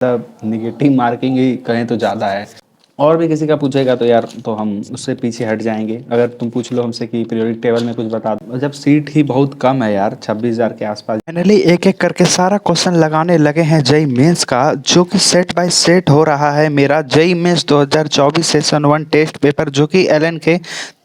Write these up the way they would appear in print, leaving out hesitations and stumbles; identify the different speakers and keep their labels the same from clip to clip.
Speaker 1: मतलब negative marking ही कहें तो ज़्यादा है। और भी किसी का पूछेगा तो यार तो हम उससे पीछे हट जाएंगे। अगर तुम पूछ लो हमसे कि पीरियोडिक टेबल में कुछ बता दो, जब सीट ही बहुत कम है यार, 26,000 के आसपास।
Speaker 2: फाइनली एक एक करके सारा क्वेश्चन लगाने लगे हैं जेई मेंस का, जो कि सेट बाय सेट हो रहा है मेरा JEE mains 2024 session 1 test paper, जो कि एलन के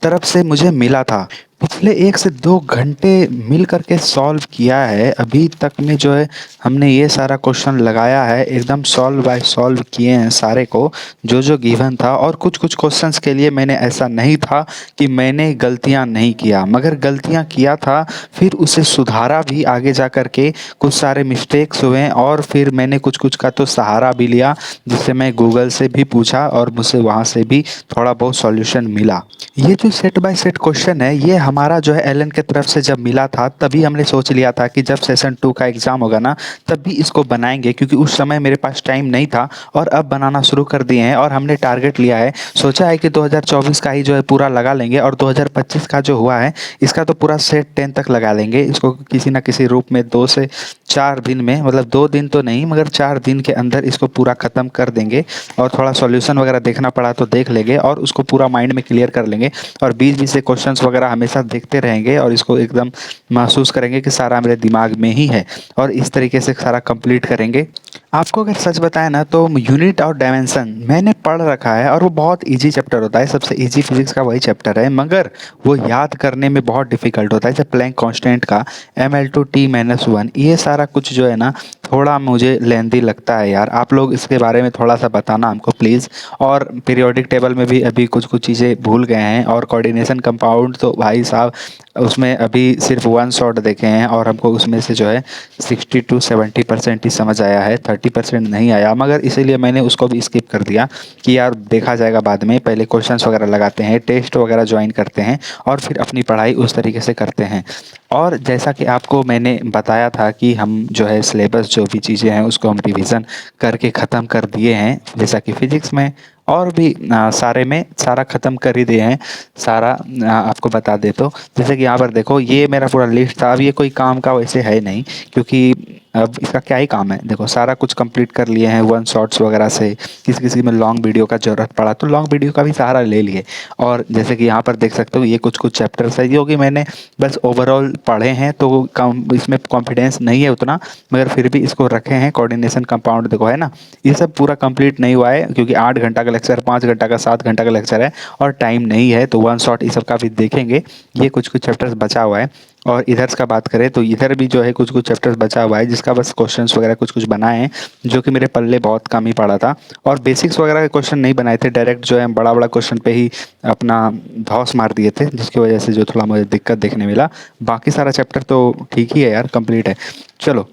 Speaker 2: तरफ से मुझे मिला था। पिछले 1 से 2 घंटे मिल करके सॉल्व किया है। अभी तक में जो है हमने ये सारा क्वेश्चन लगाया है, एकदम सॉल्व बाय सॉल्व किए हैं सारे को, जो जो गिवन था। और कुछ कुछ क्वेश्चंस के लिए मैंने ऐसा नहीं था कि मैंने गलतियां नहीं किया, मगर गलतियां किया था, फिर उसे सुधारा भी आगे जा कर के। कुछ सारे मिस्टेक्स हुए और फिर मैंने कुछ कुछ का तो सहारा भी लिया, जिससे मैं गूगल से भी पूछा और मुझे वहाँ से भी थोड़ा बहुत सॉल्यूशन मिला। ये जो सेट बाय सेट क्वेश्चन है, ये हमारा जो है एलन के तरफ से जब मिला था, तभी हमने सोच लिया था कि जब सेशन 2 का एग्ज़ाम होगा ना, तब भी इसको बनाएंगे, क्योंकि उस समय मेरे पास टाइम नहीं था। और अब बनाना शुरू कर दिए हैं और हमने टारगेट लिया है, सोचा है कि 2024 का ही जो है पूरा लगा लेंगे, और 2025 का जो हुआ है इसका तो पूरा सेट 10 तक लगा लेंगे। इसको किसी ना किसी रूप में 2 से 4 दिन में, मतलब 2 दिन तो नहीं मगर 4 दिन के अंदर इसको पूरा ख़त्म कर देंगे। और थोड़ा सॉल्यूशन वगैरह देखना पड़ा तो देख लेंगे, और उसको पूरा माइंड में क्लियर कर लेंगे। और बीच बीच से क्वेश्चंस वगैरह हमेशा देखते रहेंगे और इसको एकदम महसूस करेंगे कि सारा मेरे दिमाग में ही है, और इस तरीके से सारा कंप्लीट करेंगे। आपको अगर सच बताएं ना, तो यूनिट और डायमेंशन मैंने पढ़ रखा है, और वो बहुत इजी चैप्टर होता है, सबसे इजी फिजिक्स का वही चैप्टर है, मगर वो याद करने में बहुत डिफिकल्ट होता है। जैसे प्लैंक कांस्टेंट का ml2t-1, ये सारा कुछ जो है ना, थोड़ा मुझे लेंदी लगता है यार। आप लोग इसके बारे में थोड़ा सा बताना हमको प्लीज़। और पीरियोडिक टेबल में भी अभी कुछ कुछ चीज़ें भूल गए हैं, और कोऑर्डिनेशन कंपाउंड तो भाई साहब उसमें अभी सिर्फ 1 शॉट देखे हैं, और हमको उसमें से जो है 60 to 70% ही समझ आया है, 30% नहीं आया, मगर इसीलिए मैंने उसको भी स्किप कर दिया कि यार देखा जाएगा बाद में। पहले क्वेश्चंस वगैरह लगाते हैं, टेस्ट वगैरह ज्वाइन करते हैं, और फिर अपनी पढ़ाई उस तरीके से करते हैं। और जैसा कि आपको मैंने बताया था कि हम जो है सिलेबस जो भी चीज़ें हैं उसको हम रिवीजन करके ख़त्म कर दिए हैं, जैसा कि फिजिक्स में और भी सारे में सारा ख़त्म कर ही दिए हैं। सारा आपको बता दे तो, जैसे कि यहाँ पर देखो, ये मेरा पूरा लिस्ट था। अब ये कोई काम का वैसे है नहीं, क्योंकि अब इसका क्या ही काम है। देखो सारा कुछ कंप्लीट कर लिए हैं 1 शॉट्स वगैरह से। किसी किसी में लॉन्ग वीडियो का ज़रूरत पड़ा तो लॉन्ग वीडियो का भी सहारा ले लिए। और जैसे कि यहाँ पर देख सकते हो, ये कुछ कुछ चैप्टर्स है जो कि मैंने बस ओवरऑल पढ़े हैं, तो कम इसमें कॉन्फिडेंस नहीं है उतना, मगर फिर भी इसको रखे हैं। कोऑर्डिनेशन कंपाउंड देखो है ना, ये सब पूरा कंप्लीट नहीं हुआ है, क्योंकि 8 घंटा का लेक्चर, 5 घंटा का, 7 घंटा का लेक्चर है, और टाइम नहीं है। तो 1 शॉट इस सब का भी देखेंगे। ये कुछ कुछ चैप्टर्स बचा हुआ है। और इधर का बात करें तो इधर भी जो है कुछ कुछ चैप्टर्स बचा हुआ है, जिसका बस क्वेश्चंस वगैरह कुछ कुछ बनाए हैं, जो कि मेरे पल्ले बहुत कम ही पड़ा था। और बेसिक्स वगैरह के क्वेश्चन नहीं बनाए थे, डायरेक्ट जो है बड़ा बड़ा क्वेश्चन पे ही अपना धौस मार दिए थे, जिसकी वजह से जो थोड़ा मुझे दिक्कत देखने मिला। बाकी सारा चैप्टर तो ठीक ही है यार, कंप्लीट है। चलो,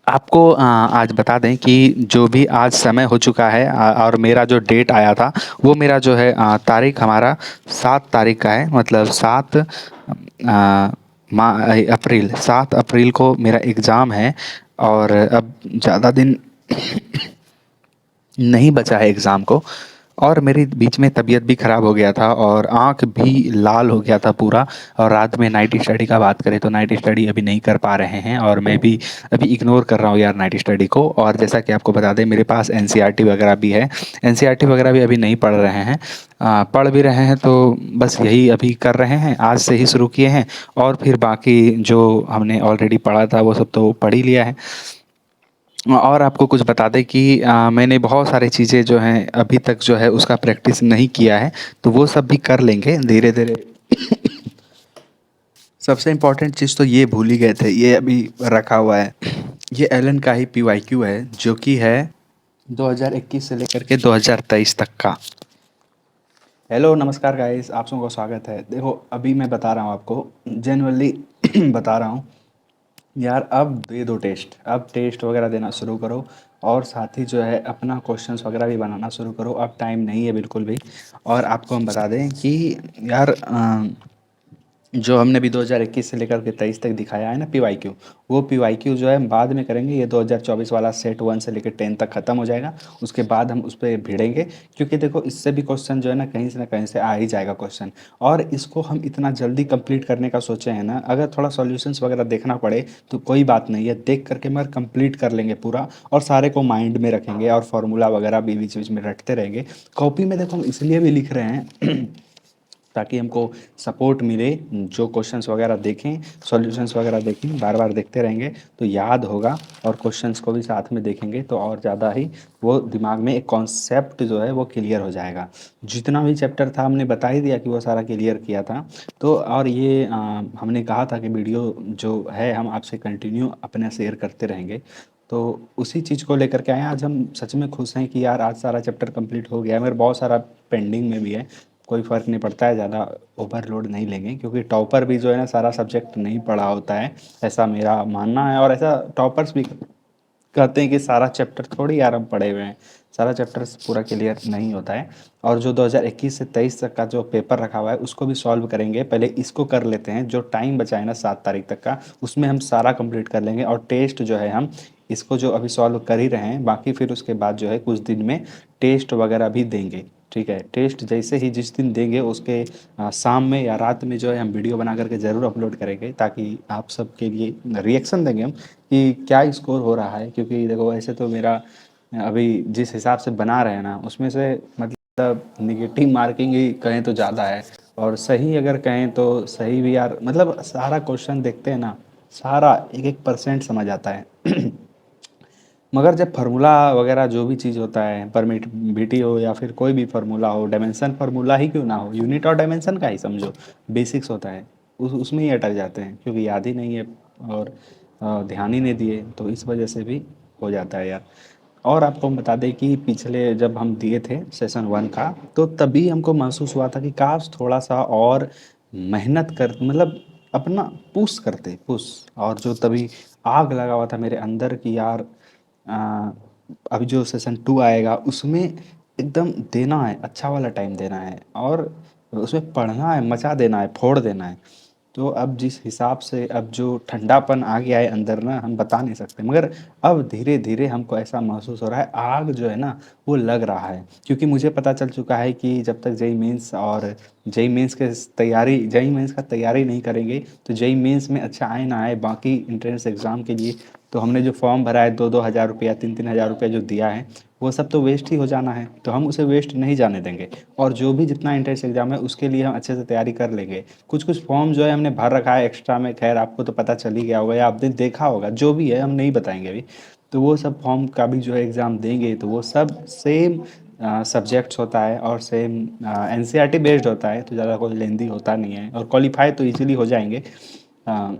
Speaker 2: आपको आज बता दें कि जो भी आज समय हो चुका है, और मेरा जो डेट आया था, वो मेरा जो है तारीख हमारा 7 तारीख का है, मतलब 7 अप्रैल को मेरा एग्ज़ाम है। और अब ज़्यादा दिन नहीं बचा है एग्ज़ाम को। और मेरी बीच में तबीयत भी ख़राब हो गया था, और आँख भी लाल हो गया था पूरा। और रात में नाइट स्टडी का बात करें तो नाइट स्टडी अभी नहीं कर पा रहे हैं, और मैं भी अभी इग्नोर कर रहा हूँ यार नाइट स्टडी को। और जैसा कि आपको बता दें, मेरे पास एनसीईआरटी वगैरह भी है। एनसीईआरटी वगैरह भी अभी नहीं पढ़ रहे हैं। पढ़ भी रहे हैं तो बस यही अभी कर रहे हैं, आज से ही शुरू किए हैं। और फिर बाकी जो हमने ऑलरेडी पढ़ा था वो सब तो पढ़ ही लिया है। और आपको कुछ बता दें कि मैंने बहुत सारी चीज़ें जो हैं अभी तक जो है उसका प्रैक्टिस नहीं किया है, तो वो सब भी कर लेंगे धीरे धीरे। सबसे इम्पोर्टेंट चीज़ तो ये भूल ही गए थे, ये अभी रखा हुआ है। ये एलन का ही पीवाईक्यू है, जो कि है 2021 से लेकर के 2023 तक का। हेलो नमस्कार गाइस, आप सबको स्वागत है। देखो अभी मैं बता रहा हूँ आपको, जेनुअनली बता रहा हूँ यार, अब दे दो टेस्ट, अब टेस्ट वगैरह देना शुरू करो। और साथ ही जो है अपना क्वेश्चंस वगैरह भी बनाना शुरू करो, अब टाइम नहीं है बिल्कुल भी। और आपको हम बता दें कि यार
Speaker 1: जो हमने भी 2021 से लेकर के 23 तक दिखाया है ना पीवाईक्यू, वो पीवाईक्यू जो है हम बाद में करेंगे। ये 2024 वाला सेट 1 से लेकर 10 तक खत्म हो जाएगा, उसके बाद हम उस पे भिड़ेंगे। क्योंकि देखो इससे भी क्वेश्चन जो है ना कहीं से ना कहीं से आ ही जाएगा क्वेश्चन। और इसको हम इतना जल्दी कंप्लीट करने का सोचे हैं ना, अगर थोड़ा सॉल्यूशंस वगैरह देखना पड़े तो कोई बात नहीं है, देख करके मगर कंप्लीट कर लेंगे पूरा। और सारे को माइंड में रखेंगे और फार्मूला वगैरह भी बीच बीच में रटते रहेंगे। कॉपी में देखो हम इसलिए भी लिख रहे हैं ताकि हमको सपोर्ट मिले, जो क्वेश्चंस वगैरह देखें, सॉल्यूशंस वगैरह देखें, बार बार देखते रहेंगे तो याद होगा। और क्वेश्चंस को भी साथ में देखेंगे तो और ज़्यादा ही वो दिमाग में एक कॉन्सेप्ट जो है वो क्लियर हो जाएगा। जितना भी चैप्टर था हमने बता ही दिया कि वो सारा क्लियर किया था। तो और ये हमने कहा था कि वीडियो जो है हम आपसे कंटिन्यू अपना शेयर करते रहेंगे। तो उसी चीज़ को लेकर के आए हैं। आज हम सच में खुश हैं कि यार आज सारा चैप्टर कंप्लीट हो गया है, मगर बहुत सारा पेंडिंग में भी है। कोई फ़र्क नहीं पड़ता है, ज़्यादा ओवरलोड नहीं लेंगे, क्योंकि टॉपर भी जो है ना सारा सब्जेक्ट नहीं पढ़ा होता है, ऐसा मेरा मानना है। और ऐसा टॉपर्स भी कहते हैं कि सारा चैप्टर थोड़ी यार हम पढ़े हुए हैं, सारा चैप्टर्स पूरा क्लियर नहीं होता है। और जो 2021 से 23 तक का जो पेपर रखा हुआ है उसको भी सॉल्व करेंगे। पहले इसको कर लेते हैं, जो टाइम बचा है ना 7 तारीख तक का, उसमें हम सारा कंप्लीट कर लेंगे। और टेस्ट जो है हम इसको जो अभी सॉल्व कर ही रहे हैं, बाकी फिर उसके बाद जो है कुछ दिन में टेस्ट वगैरह भी देंगे। ठीक है, टेस्ट जैसे ही जिस दिन देंगे उसके शाम में या रात में जो है हम वीडियो बना करके ज़रूर अपलोड करेंगे, ताकि आप सबके लिए रिएक्शन देंगे हम कि क्या स्कोर हो रहा है। क्योंकि देखो ऐसे तो मेरा अभी जिस हिसाब से बना रहे हैं ना उसमें से मतलब निगेटिव मार्किंग ही कहें तो ज़्यादा है, और सही अगर कहें तो सही भी यार, मतलब सारा क्वेश्चन देखते हैं ना, सारा एक एक परसेंट समझ आता है। मगर जब फार्मूला वगैरह जो भी चीज़ होता है, परमिटिविटी हो या फिर कोई भी फार्मूला हो, डायमेंशन फार्मूला ही क्यों ना हो, यूनिट और डायमेंशन का ही समझो बेसिक्स होता है, उसमें ही अटक जाते हैं क्योंकि याद ही नहीं है और ध्यान ही नहीं दिए, तो इस वजह से भी हो जाता है यार। और आपको हम बता दें कि पिछले जब हम दिए थे सेशन 1 का, तो तभी हमको महसूस हुआ था कि काश थोड़ा सा और मेहनत कर, मतलब अपना पुश करते पुश। और जो तभी आग लगा हुआ था मेरे अंदर कि यार आ, अभी जो सेशन 2 आएगा उसमें एकदम देना है, अच्छा वाला टाइम देना है, और उसमें पढ़ना है, मचा देना है, फोड़ देना है। तो अब जिस हिसाब से अब जो ठंडापन आ गया है अंदर ना, हम बता नहीं सकते, मगर अब धीरे धीरे हमको ऐसा महसूस हो रहा है आग जो है ना वो लग रहा है। क्योंकि मुझे पता चल चुका है कि जब तक जेई मेंस और जेई मेंस के तैयारी, जेई मेंस का तैयारी नहीं करेंगे तो जेई मेंस में अच्छा आए ना आए, बाकी इंट्रेंस एग्ज़ाम के लिए तो हमने जो फॉर्म भरा है 2-2 हज़ार रुपया, 3-3 हज़ार रुपया जो दिया है, वो सब तो वेस्ट ही हो जाना है। तो हम उसे वेस्ट नहीं जाने देंगे। और जो भी जितना एंट्रेंस एग्ज़ाम है उसके लिए हम अच्छे से तैयारी कर लेंगे। कुछ कुछ फॉर्म जो है हमने भर रखा है एक्स्ट्रा में, खैर आपको तो पता चल ही गया होगा या आपने देखा होगा, जो भी है हम नहीं बताएंगे अभी। तो वो सब फॉर्म का भी जो है एग्ज़ाम देंगे, तो वो सब सेम सब्जेक्ट्स होता है और सेम एनसीईआरटी बेस्ड होता है, तो ज़्यादा कोई लेंदी होता नहीं है, और क्वालिफाई तो इजीली हो जाएंगे। अ,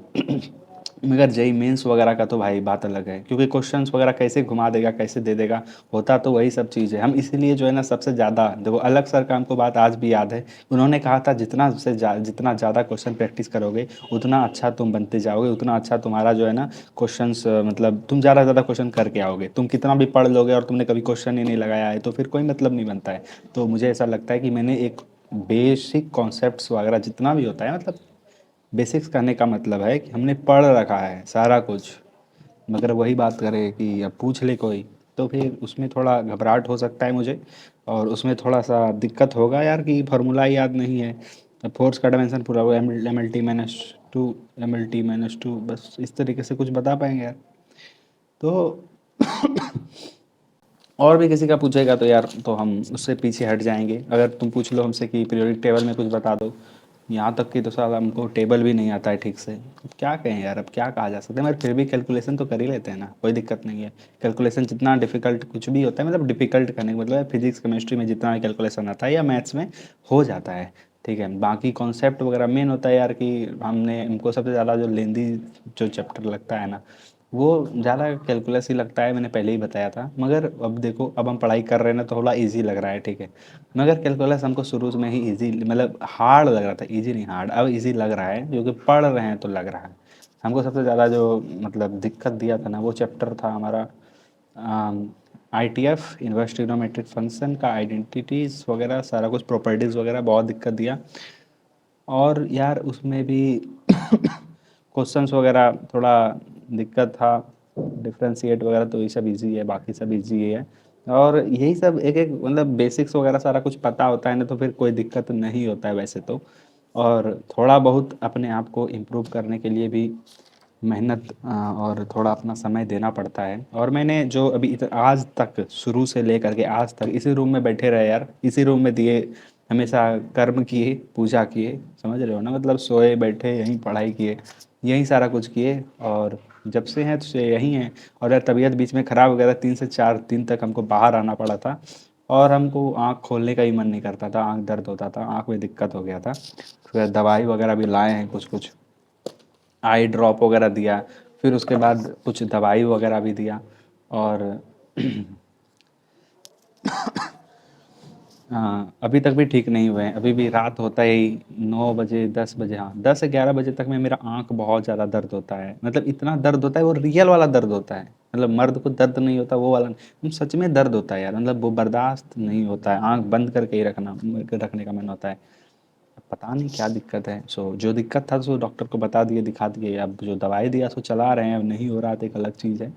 Speaker 1: मगर जेई मेंस वगैरह का तो भाई बात अलग है, क्योंकि क्वेश्चंस वगैरह कैसे घुमा देगा, कैसे दे देगा, होता तो वही सब चीज़ है। हम इसीलिए जो है ना सबसे ज़्यादा देखो, अलग सर का हमको बात आज भी याद है, उन्होंने कहा था जितना ज़्यादा क्वेश्चन प्रैक्टिस करोगे उतना अच्छा तुम बनते जाओगे, उतना अच्छा तुम्हारा जो है ना क्वेश्चंस, मतलब तुम ज़्यादा ज़्यादा क्वेश्चन करके आओगे। तुम कितना भी पढ़ लोगे और तुमने कभी क्वेश्चन ही नहीं लगाया है तो फिर कोई मतलब नहीं बनता है। तो मुझे ऐसा लगता है कि मैंने एक बेसिक कॉन्सेप्ट्स वगैरह जितना भी होता है, मतलब बेसिक्स कहने का मतलब है कि हमने पढ़ रखा है सारा कुछ। मगर वही बात करें कि अब पूछ ले कोई तो फिर उसमें थोड़ा घबराहट हो सकता है मुझे, और उसमें थोड़ा सा दिक्कत होगा यार कि फार्मूला याद नहीं है। अब फोर्स का डायमेंशन पूरा वो M L T minus two, बस इस तरीके से कुछ बता पाएंगे यार। तो और भी किसी का पूछेगा तो यार तो हम उससे पीछे हट जाएंगे। अगर तुम पूछ लो हमसे कि पीरियोडिक टेबल में कुछ बता दो, यहाँ तक कि तो साला हमको टेबल भी नहीं आता है ठीक से, अब क्या कहें यार, अब क्या कहा जा सकता है, मगर फिर भी कैलकुलेशन तो कर ही लेते हैं ना, कोई दिक्कत नहीं है। कैलकुलेशन जितना डिफिकल्ट कुछ भी होता है, मतलब डिफिकल्ट करने का मतलब है फिजिक्स केमिस्ट्री में जितना कैलकुलेशन आता है या मैथ्स में हो जाता है। ठीक है, बाकी कॉन्सेप्ट वगैरह मेन होता है यार कि हमको सबसे ज़्यादा जो लेंदी जो चैप्टर लगता है ना, वो ज़्यादा कैलकुलस ही लगता है, मैंने पहले ही बताया था। मगर अब देखो अब हम पढ़ाई कर रहे हैं ना तो थोड़ा इजी लग रहा है, ठीक है। मगर कैलकुलस हमको शुरू में ही इजी, मतलब हार्ड लग रहा था, इजी नहीं हार्ड, अब इजी लग रहा है क्योंकि पढ़ रहे हैं तो लग रहा है। हमको सबसे ज़्यादा जो मतलब दिक्कत दिया था ना वो चैप्टर था हमारा ITF, इन्वर्स ट्रिग्नोमेट्रिक फंक्शन का आइडेंटिटीज़ वगैरह सारा कुछ, प्रॉपर्टीज़ वगैरह बहुत दिक्कत दिया। और यार उसमें भी क्वेश्चंस वगैरह थोड़ा दिक्कत था, डिफरेंशिएट वगैरह तो ये सब इजी है, बाकी सब इजी है। और यही सब एक एक मतलब बेसिक्स वगैरह सारा कुछ पता होता है ना, तो फिर कोई दिक्कत नहीं होता है वैसे तो। और थोड़ा बहुत अपने आप को इम्प्रूव करने के लिए भी मेहनत और थोड़ा अपना समय देना पड़ता है। और मैंने जो अभी आज तक शुरू से लेकर के आज तक इसी रूम में बैठे रहे यार, इसी रूम में दिए हमेशा कर्म किए, पूजा किए, समझ रहे हो ना, मतलब सोए बैठे यहीं पढ़ाई किए, यहीं सारा कुछ किए। और जब से हैं तो से यहीं हैं। और यार तबीयत बीच में ख़राब हो गया था, 3 से 4 दिन तक हमको बाहर आना पड़ा था। और हमको आँख खोलने का ही मन नहीं करता था, आँख दर्द होता था, आँख में दिक्कत हो गया था। फिर दवाई वगैरह भी लाए हैं कुछ कुछ, आई ड्रॉप वगैरह दिया, फिर उसके बाद कुछ दवाई वगैरह भी दिया। और हाँ, अभी तक भी ठीक नहीं हुए हैं, अभी भी रात होता ही 9 बजे 10 बजे, हाँ 10 से 11 बजे तक में मेरा आँख बहुत ज़्यादा दर्द होता है। मतलब इतना दर्द होता है, वो रियल वाला दर्द होता है, मतलब मर्द को दर्द नहीं होता वो वाला नहीं, सच में दर्द होता है यार, मतलब वो बर्दाश्त नहीं होता है, आँख बंद करके ही रखने का मन होता है। अब पता नहीं क्या दिक्कत है। सो जो दिक्कत था सो डॉक्टर को बता दिए, दिखा दिए, अब जो दवाई दिया सो चला रहे हैं, अब नहीं हो रहा तो एक अलग चीज़ है।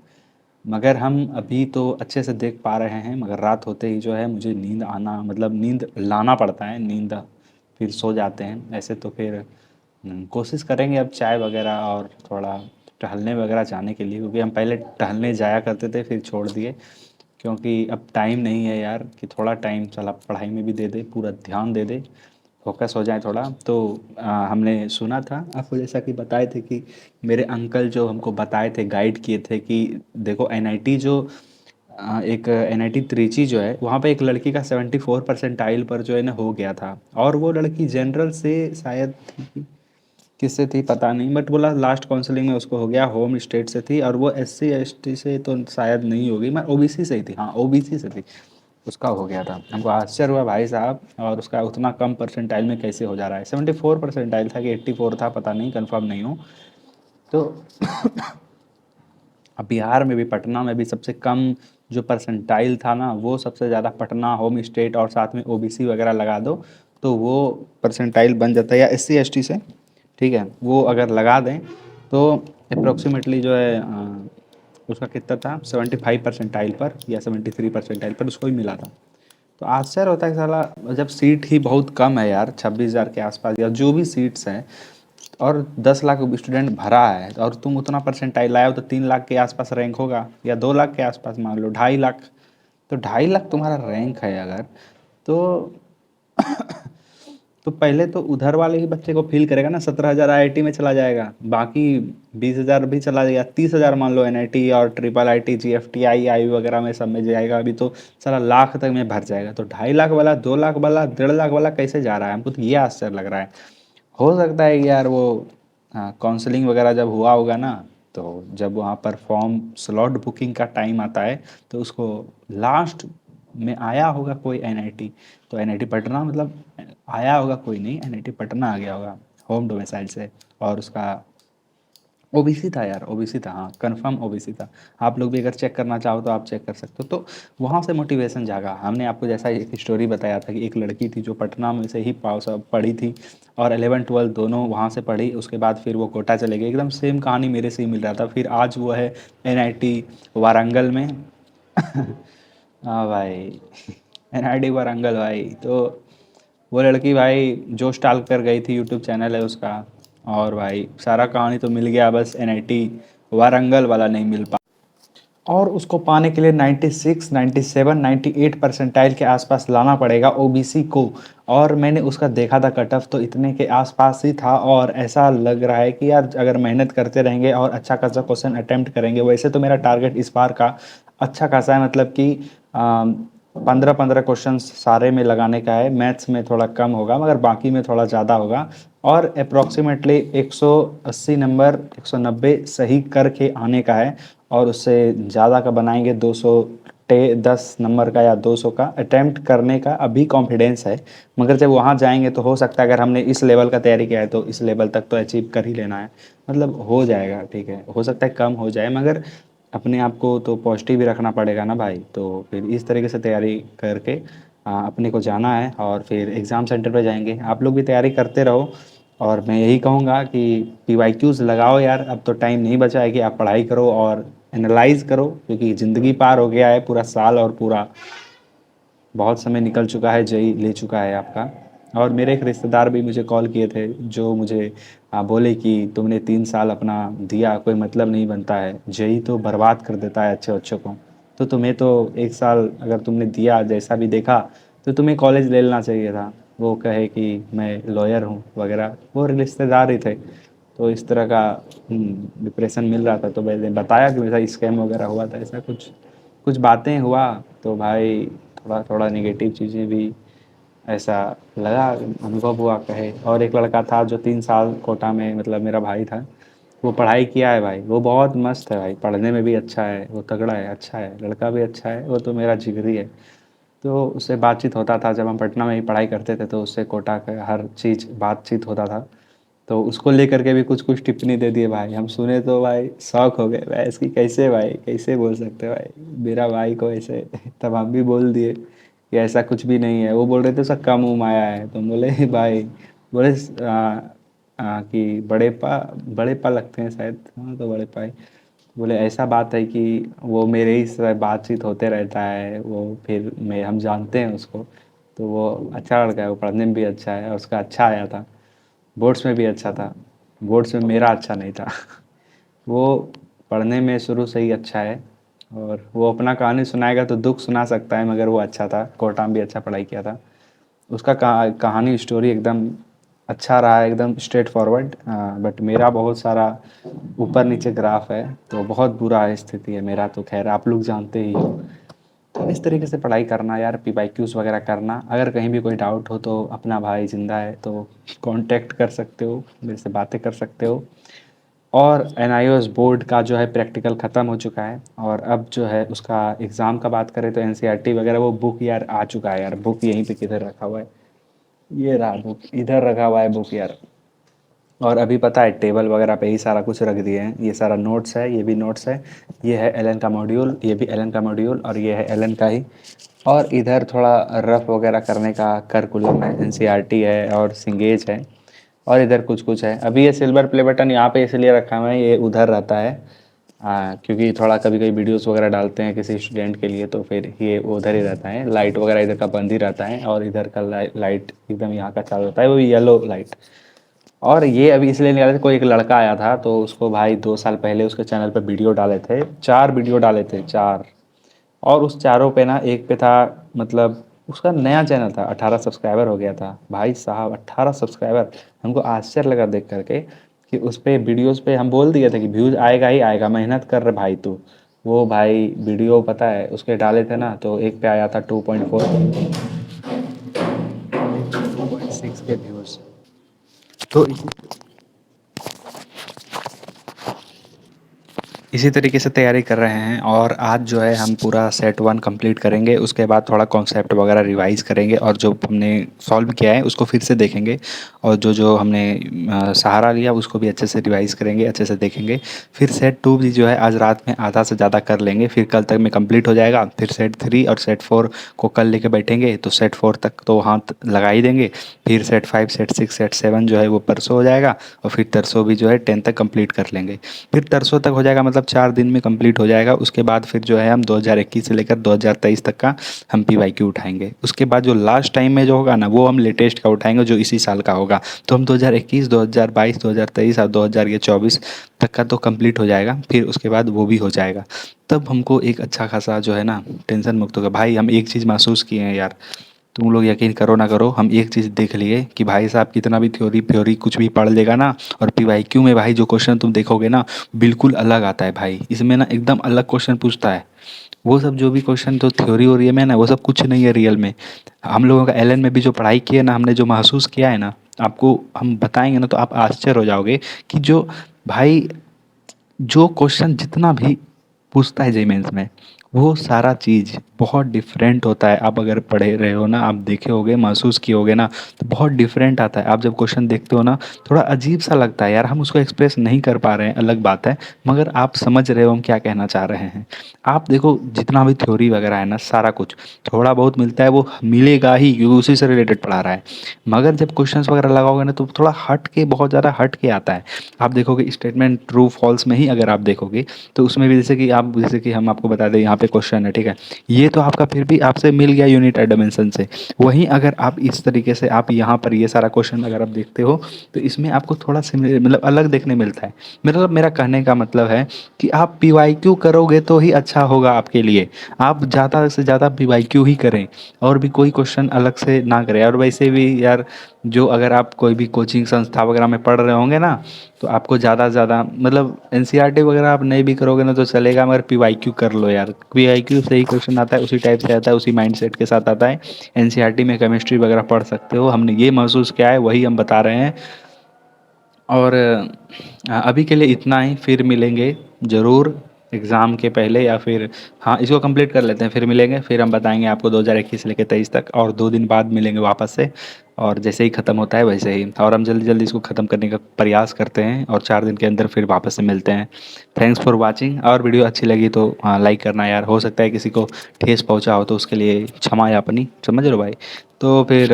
Speaker 1: मगर हम अभी तो अच्छे से देख पा रहे हैं, मगर रात होते ही जो है मुझे नींद आना, मतलब नींद लाना पड़ता है, नींद फिर सो जाते हैं ऐसे तो फिर। कोशिश करेंगे अब चाय वगैरह और थोड़ा टहलने वगैरह जाने के लिए, क्योंकि हम पहले टहलने जाया करते थे फिर छोड़ दिए, क्योंकि अब टाइम नहीं है यार कि थोड़ा टाइम चला पढ़ाई में भी दे दे, पूरा ध्यान दे दे, फोकस हो जाए थोड़ा तो। हमने सुना था आपको, जैसा कि बताए थे कि मेरे अंकल जो हमको बताए थे, गाइड किए थे कि देखो एनआईटी जो एक एनआईटी त्रिची जो है, वहाँ पे एक लड़की का 74 परसेंटाइल पर जो है ना हो गया था। और वो लड़की जनरल से शायद थी, किससे थी पता नहीं, बट बोला लास्ट काउंसलिंग में उसको हो गया, होम स्टेट से थी, और वो एससी एसटी से तो शायद नहीं होगी, मैं ओबीसी से ही थी, हाँ ओबीसी से थी, उसका हो गया था। हमको आश्चर्य हुआ भाई साहब, और उसका उतना कम परसेंटाइल में कैसे हो जा रहा है, 74 परसेंटाइल था कि 84 था, पता नहीं, कंफर्म नहीं हूँ। तो अब बिहार में भी, पटना में भी सबसे कम जो परसेंटाइल था ना, वो सबसे ज़्यादा पटना, होम स्टेट और साथ में ओबीसी वगैरह लगा दो तो वो परसेंटाइल बन जाता है, या एससी एसटी से, ठीक है, वो अगर लगा दें तो अप्रोक्सीमेटली जो है उसका कितना था, 75 परसेंटाइल पर या 73 परसेंटाइल पर उसको ही मिला था। तो आश्चर्य होता है कि साला, जब सीट ही बहुत कम है यार, 26,000 के आसपास या जो भी सीट्स हैं, और 10 लाख स्टूडेंट भरा है, और तुम उतना परसेंटाइल लाए हो तो 3 लाख के आसपास रैंक होगा, या 2 लाख के आसपास, मान लो 2.5 लाख, तो 2.5 लाख तुम्हारा रैंक है अगर, तो तो पहले तो उधर वाले ही बच्चे को फील करेगा ना, 17,000 आईआईटी में चला जाएगा, बाकी 20,000 भी चला जाएगा, 30,000 मान लो एनआईटी और ट्रिपल आईटी जीएफटी आई वगैरह में सब में जाएगा, अभी तो सारा लाख तक में भर जाएगा, तो 2.5 लाख वाला, 2 लाख वाला, 1.5 लाख वाला कैसे जा रहा है, हमको तो ये आश्चर्य लग रहा है। हो सकता है कि यार वो काउंसलिंग वगैरह जब हुआ होगा ना, तो जब वहाँ पर फॉर्म स्लॉट बुकिंग का टाइम आता है तो उसको लास्ट में आया होगा कोई एनआईटी, तो एनआईटी पटना, मतलब आया होगा कोई, नहीं एनआईटी पटना आ गया होगा होम डोमिसाइल से, और उसका ओबीसी था यार, ओबीसी था, हाँ कंफर्म ओबीसी था। आप लोग भी अगर चेक करना चाहो तो आप चेक कर सकते हो। तो वहाँ से मोटिवेशन जागा, हमने आपको जैसा एक स्टोरी बताया था कि एक लड़की थी जो पटना में से ही पास पढ़ी थी, और 11 12 दोनों वहाँ से पढ़ी, उसके बाद फिर वो कोटा चले गए, एकदम सेम कहानी मेरे से ही मिल रहा था। फिर आज वो है एनआईटी वारंगल में। हाँ भाई, एनआईटी वारंगल भाई। तो वो लड़की भाई जोश टाल कर गई थी, यूट्यूब चैनल है उसका, और भाई सारा कहानी तो मिल गया, बस एनआईटी वारंगल वाला नहीं मिल पा, और उसको पाने के लिए 96 97 98 परसेंटाइल के आसपास लाना पड़ेगा ओबीसी को। और मैंने उसका देखा था कट ऑफ, तो इतने के आसपास ही था, और ऐसा लग रहा है कि यार अगर मेहनत करते रहेंगे और अच्छा खासा क्वेश्चन अटेम्प्ट करेंगे, वैसे तो मेरा टारगेट इस बार का अच्छा खासा है, मतलब कि 15 15 क्वेश्चन सारे में लगाने का है, मैथ्स में थोड़ा कम होगा मगर बाकी में थोड़ा ज़्यादा होगा, और अप्रॉक्सीमेटली 180 नंबर 190 सही करके आने का है, और उससे ज़्यादा का बनाएंगे 200 10 नंबर का या 200 का अटेम्प्ट करने का अभी कॉन्फिडेंस है। मगर जब वहाँ जाएंगे तो हो सकता है, अगर हमने इस लेवल का तैयारी किया है तो इस लेवल तक तो अचीव कर ही लेना है, मतलब हो जाएगा, ठीक है, हो सकता है कम हो जाए, मगर अपने आप को तो पॉजिटिव ही रखना पड़ेगा ना भाई। तो फिर इस तरीके से तैयारी करके अपने को जाना है, और फिर एग्ज़ाम सेंटर पे जाएंगे, आप लोग भी तैयारी करते रहो। और मैं यही कहूँगा कि पीवाईक्यूज़ लगाओ यार, अब तो टाइम नहीं बचा है कि आप पढ़ाई करो और एनालाइज़ करो, क्योंकि ज़िंदगी पार हो गया है, पूरा साल और पूरा बहुत समय निकल चुका है, जेई ले चुका है आपका। और मेरे एक रिश्तेदार भी मुझे कॉल किए थे, जो मुझे बोले कि तुमने 3 साल अपना दिया, कोई मतलब नहीं बनता है, जेई तो बर्बाद कर देता है अच्छे बच्चों को, तो तुम्हें तो 1 साल अगर तुमने दिया, जैसा भी देखा, तो तुम्हें कॉलेज ले लेना चाहिए था। वो कहे कि मैं लॉयर हूँ वगैरह, वो रिश्तेदार ही थे। तो इस तरह का डिप्रेशन मिल रहा था, तो मैंने बताया कि मेरा स्कैम वगैरह हुआ था, ऐसा कुछ कुछ बातें हुआ। तो भाई थोड़ा थोड़ा नेगेटिव चीज़ें भी ऐसा लगा, अनुभव हुआ कहे। और एक लड़का था जो 3 साल कोटा में, मतलब मेरा भाई था, वो पढ़ाई किया है भाई, वो बहुत मस्त है भाई, पढ़ने में भी अच्छा है, वो तगड़ा है, अच्छा है, लड़का भी अच्छा है, वो तो मेरा जिगरी है। तो उससे बातचीत होता था, जब हम पटना में ही पढ़ाई करते थे, तो उससे कोटा का हर चीज़ बातचीत होता था। तो उसको लेकर के भी कुछ कुछ टिप्पणी दे दिए भाई, हम सुने तो भाई शौक हो गए भाई, इसकी कैसे भाई, कैसे बोल सकते हो भाई मेरा भाई को ऐसे। तब हम भी बोल दिए कि ऐसा कुछ भी नहीं है। वो बोल रहे थे उसका कम उम आया है, तो हम बोले भाई, बोले कि बड़े पा लगते हैं शायद, हाँ तो बड़े पाई। बोले ऐसा बात है कि वो मेरे ही से बातचीत होते रहता है, वो फिर मैं हम जानते हैं उसको, तो वो अच्छा लड़का है, वो पढ़ने में भी अच्छा है, और उसका अच्छा आया था, बोर्ड्स में भी अच्छा था। बोर्ड्स में मेरा अच्छा नहीं था। वो पढ़ने में शुरू से ही अच्छा है, और वो अपना कहानी सुनाएगा तो दुख सुना सकता है, मगर वो अच्छा था, कोटा में भी अच्छा पढ़ाई किया था। उसका कहानी स्टोरी एकदम अच्छा रहा है, एकदम स्ट्रेट फॉरवर्ड। बट मेरा बहुत सारा ऊपर नीचे ग्राफ है, तो बहुत बुरा है स्थिति है मेरा, तो खैर आप लोग जानते ही हो। तो इस तरीके से पढ़ाई करना यार, पीवाईक्यूज़ वगैरह करना। अगर कहीं भी कोई डाउट हो तो अपना भाई ज़िंदा है, तो कांटेक्ट कर सकते हो, मेरे से बातें कर सकते हो। और एनआईओएस बोर्ड का जो है प्रैक्टिकल ख़त्म हो चुका है, और अब जो है उसका एग्ज़ाम का बात करें तो एनसीईआरटी वगैरह वो बुक यार आ चुका है यार। बुक यहीं पे किधर रखा हुआ है, ये रहा बुक, इधर रखा हुआ है बुक यार। और अभी पता है टेबल वगैरह पे ही सारा कुछ रख दिए हैं, ये सारा नोट्स है, ये भी नोट्स है, ये है एलन का मॉड्यूल, ये भी एलन का मॉड्यूल, और ये है एलन का ही। और इधर थोड़ा रफ वगैरह करने का करिकुलम है, एनसीईआरटी है और सिंगेज है, और इधर कुछ कुछ है। अभी ये सिल्वर प्ले बटन यहाँ पे इसलिए रखा हुआ है, ये उधर रहता है, क्योंकि थोड़ा कभी कभी वीडियोस वगैरह डालते हैं किसी स्टूडेंट के लिए, तो फिर ये उधर ही रहता है। लाइट वगैरह इधर का बंद ही रहता है, और इधर का लाइट एकदम यहाँ का चालू रहता है, वो येलो लाइट। और ये अभी इसलिए निकाले थे, कोई एक लड़का आया था, तो उसको भाई 2 साल पहले उसके चैनल पर वीडियो डाले थे, 4 वीडियो डाले थे, 4। और उस चारों पे ना एक पे था, मतलब उसका नया चैनल था, 18 सब्सक्राइबर हो गया था भाई साहब, 18 सब्सक्राइबर। हमको आश्चर्य लगा देख करके कि उस पे वीडियोस पे हम बोल दिए थे कि व्यूज़ आएगा ही आएगा, मेहनत कर रहे भाई तू। वो भाई वीडियो पता है उसके डाले थे ना, तो एक पे आया था 2.4, 2.6 के व्यूज़। तो इसी तरीके से तैयारी कर रहे हैं, और आज जो है हम पूरा सेट 1 कंप्लीट करेंगे, उसके बाद थोड़ा कॉन्सेप्ट वगैरह रिवाइज़ करेंगे, और जो हमने सॉल्व किया है उसको फिर से देखेंगे, और जो जो हमने सहारा लिया उसको भी अच्छे से रिवाइज़ करेंगे, अच्छे से देखेंगे। फिर सेट 2 भी जो है आज रात में आधा से ज़्यादा कर लेंगे, फिर कल तक में कंप्लीट हो जाएगा। फिर सेट 3 और सेट 4 को कल लेके बैठेंगे, तो सेट 4 तक तो हाथ लगा ही देंगे। फिर सेट 5, सेट 6, सेट 7 जो है वो परसों हो जाएगा, और फिर तरसों भी जो है 10 तक कंप्लीट कर लेंगे। फिर तरसों तक हो जाएगा, मतलब 4 दिन में कंप्लीट हो जाएगा। उसके बाद फिर जो है हम 2021 से लेकर 2023 तक का हम पीवाईक्यू उठाएंगे। उसके बाद जो लास्ट टाइम में जो होगा ना, वो हम लेटेस्ट का उठाएंगे, जो इसी साल का होगा। तो हम 2021, 2022, 2023 और 2024 तक का तो कंप्लीट हो जाएगा, फिर उसके बाद वो भी हो जाएगा। तब हमको एक अच्छा खासा जो है ना टेंशन मुक्त होगा। भाई हम एक चीज़ महसूस किए हैं यार, तुम लोग यकीन करो ना करो, हम एक चीज़ देख लिए कि भाई साहब कितना भी थ्योरी फ्योरी कुछ भी पढ़ लेगा ना, और पीवाईक्यू में भाई जो क्वेश्चन तुम देखोगे ना, बिल्कुल अलग आता है भाई। इसमें ना एकदम अलग क्वेश्चन पूछता है। वो सब जो भी क्वेश्चन तो थ्योरी और ये में ना, वो सब कुछ नहीं है रियल में। हम लोगों का एलन में भी जो पढ़ाई की है ना, हमने जो महसूस किया है ना, आपको हम बताएंगे ना तो आप आश्चर्य हो जाओगे कि जो भाई जो क्वेश्चन जितना भी पूछता है जेई मेंस में, वो सारा चीज़ बहुत डिफरेंट होता है। आप अगर पढ़े रहे हो ना, आप देखे होगे, महसूस किए होगे ना, तो बहुत डिफरेंट आता है। आप जब क्वेश्चन देखते हो ना, थोड़ा अजीब सा लगता है यार, हम उसको एक्सप्रेस नहीं कर पा रहे हैं, अलग बात है, मगर आप समझ रहे हो हम क्या कहना चाह रहे हैं। आप देखो जितना भी थ्योरी वगैरह है ना, सारा कुछ थोड़ा बहुत मिलता है, वो मिलेगा ही क्योंकि उसी से रिलेटेड पढ़ा रहा है। मगर जब क्वेश्चंस वगैरह लगाओगे ना, तो थोड़ा हट के, बहुत ज़्यादा हट के आता है। आप देखोगे स्टेटमेंट ट्रू फॉल्स में ही अगर आप देखोगे, तो उसमें भी जैसे कि हम आपको बता दें, यहाँ पे क्वेश्चन है, ठीक है, ये तो आपका फिर भी आपसे मिल गया यूनिट डायमेंशन से। वहीं अगर आप इस तरीके से आप यहाँ पर ये सारा क्वेश्चन अगर आप देखते हो, तो इसमें आपको थोड़ा मतलब अलग देखने मिलता है। मतलब मेरा कहने का मतलब है कि आप पीवाईक्यू करोगे तो ही अच्छा होगा आपके लिए। आप ज़्यादा से ज़्यादा पीवाईक्यू ही करें, और भी कोई क्वेश्चन अलग से ना करें। और वैसे भी यार, जो अगर आप कोई भी कोचिंग संस्था वगैरह में पढ़ रहे होंगे ना, तो आपको ज़्यादा से ज़्यादा मतलब एनसीईआरटी वगैरह आप नहीं भी करोगे ना तो चलेगा, मगर पीवाईक्यू कर लो यार। पीवाईक्यू से ही क्वेश्चन आता है, उसी टाइप से आता है, उसी माइंडसेट के साथ आता है। एनसीईआरटी में केमिस्ट्री वगैरह पढ़ सकते हो, हमने ये महसूस किया है, वही हम बता रहे हैं। और अभी के लिए इतना ही, फिर मिलेंगे ज़रूर एग्ज़ाम के पहले, या फिर हाँ, इसको कंप्लीट कर लेते हैं, फिर मिलेंगे, फिर हम बताएंगे आपको 2021 से लेकर 23 तक, और 2 दिन बाद मिलेंगे वापस से। और जैसे ही ख़त्म होता है वैसे ही, और हम जल्दी जल्दी इसको ख़त्म करने का प्रयास करते हैं, और 4 दिन के अंदर फिर वापस से मिलते हैं। Thanks for watching. और वीडियो अच्छी लगी तो हाँ, लाइक करना यार, हो सकता है किसी को ठेस पहुंचा हो, तो उसके लिए क्षमा यापनी, समझ लो भाई। तो फिर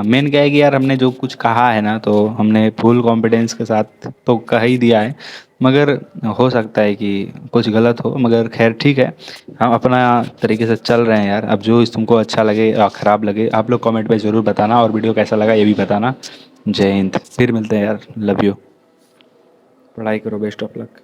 Speaker 1: मेन क्या है कि यार, हमने जो कुछ कहा है ना, तो हमने फुल कॉन्फिडेंस के साथ तो कह ही दिया है, मगर हो सकता है कि कुछ गलत हो, मगर खैर ठीक है, हम अपना तरीके से चल रहे हैं यार। अब जो इस तुमको अच्छा लगे या ख़राब लगे, आप लोग कमेंट पे ज़रूर बताना, और वीडियो कैसा लगा ये भी बताना। जय हिंद, फिर मिलते हैं यार, लव यू, पढ़ाई करो, बेस्ट ऑफ लक।